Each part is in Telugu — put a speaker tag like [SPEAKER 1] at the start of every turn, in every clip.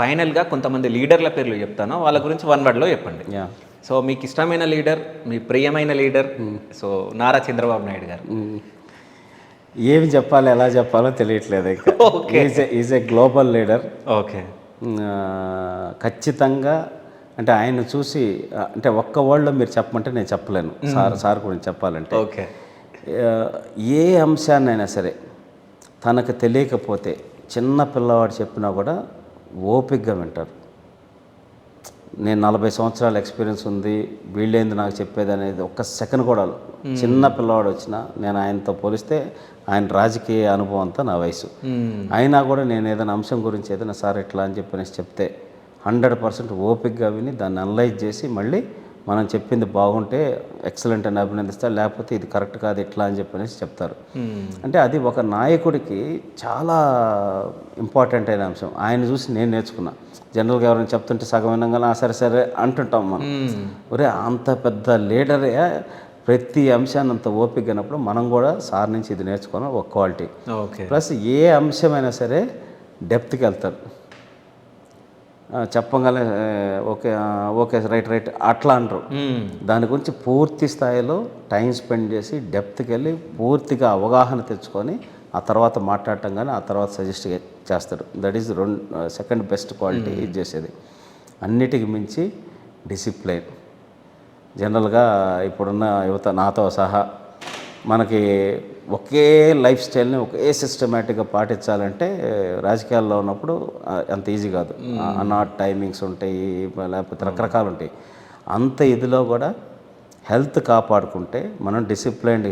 [SPEAKER 1] ఫైనల్గా కొంతమంది లీడర్ల పేర్లు చెప్తాను, వాళ్ళ గురించి వన్ వర్డ్లో చెప్పండి.
[SPEAKER 2] యా
[SPEAKER 1] సో మీకు ఇష్టమైన లీడర్, మీ ప్రియమైన లీడర్, సో నారా చంద్రబాబు నాయుడు గారు.
[SPEAKER 2] ఏమి చెప్పాలి, ఎలా చెప్పాలో తెలియట్లేదు ఇంకా.
[SPEAKER 1] Okay.
[SPEAKER 2] Is a global leader.
[SPEAKER 1] Okay.
[SPEAKER 2] ఖచ్చితంగా అంటే ఆయన చూసి అంటే ఒక్క వర్డ్లో మీరు చెప్పమంటే నేను చెప్పలేను. సార్ గురించి చెప్పాలంటే
[SPEAKER 1] ఓకే.
[SPEAKER 2] ఏ అంశాన్నైనా సరే తనకు తెలియకపోతే చిన్న పిల్లవాడు చెప్పినా కూడా ఓపికగా వింటారు. నేను 40 సంవత్సరాల ఎక్స్పీరియన్స్ ఉంది, వీళ్ళేంది నాకు చెప్పేది అనేది ఒక్క సెకండ్ కూడా చిన్న పిల్లవాడు వచ్చినా, నేను ఆయనతో పోలిస్తే ఆయన రాజకీయ అనుభవం అంతా నా వయసు అయినా కూడా నేను ఏదైనా అంశం గురించి ఏదైనా సార్ ఇట్లా అని చెప్పనేసి చెప్తే 100% ఓపికగా విని దాన్ని అనలైజ్ చేసి మళ్ళీ మనం చెప్పింది బాగుంటే ఎక్సలెంట్ అని అభినందిస్తారు, లేకపోతే ఇది కరెక్ట్ కాదు ఇట్లా అని చెప్పనేసి చెప్తారు. అంటే అది ఒక నాయకుడికి చాలా ఇంపార్టెంట్ అయిన అంశం. ఆయన చూసి నేను నేర్చుకున్నా. జనరల్గా ఎవరైనా చెప్తుంటే సగం వినంగానే సరే సరే అంటుంటాం మనం. ఒరే అంత పెద్ద లీడరే ప్రతి అంశాన్ని అంత ఓపిక అయినప్పుడు మనం కూడా సార్ నుంచి ఇది నేర్చుకోవడం ఒక క్వాలిటీ. ప్లస్ ఏ అంశమైనా సరే డెప్త్కి వెళ్తారు. చెప్పగానే ఓకే ఓకే రైట్ అట్లా అంటారు. దాని గురించి పూర్తి స్థాయిలో టైం స్పెండ్ చేసి డెప్త్కి వెళ్ళి పూర్తిగా అవగాహన తెచ్చుకొని ఆ తర్వాత మాట్లాడటం కానీ ఆ తర్వాత సజెస్ట్ చేస్తారు. That is second best quality ఇది చేసేది. అన్నిటికి మించి డిసిప్లైన్. జనరల్గా ఇప్పుడున్న యువత నాతో సహా మనకి ఒకే లైఫ్ స్టైల్ని ఒకే సిస్టమేటిక్గా పాటించాలంటే రాజకీయాల్లో ఉన్నప్పుడు అంత ఈజీ కాదు. అన్నాట్ టైమింగ్స్ ఉంటాయి, లేకపోతే రకరకాలు ఉంటాయి. అంత ఇదిలో కూడా హెల్త్ కాపాడుకుంటే మనం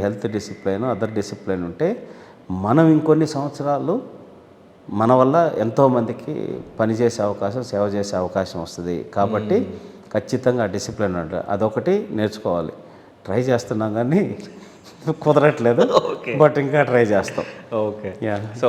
[SPEAKER 2] హెల్త్ డిసిప్లైన్ అదర్ డిసిప్లైన్ ఉంటే మనం ఇంకొన్ని సంవత్సరాలు మన వల్ల ఎంతోమందికి పనిచేసే అవకాశం, సేవ చేసే అవకాశం వస్తుంది. కాబట్టి ఖచ్చితంగా డిసిప్లిన్ ఉంటుంది. అదొకటి నేర్చుకోవాలి. ట్రై చేస్తున్నాం కానీ కుదరట్లేదు, బట్ ఇంకా ట్రై చేస్తాం.
[SPEAKER 1] ఓకే.
[SPEAKER 2] యా.
[SPEAKER 1] సో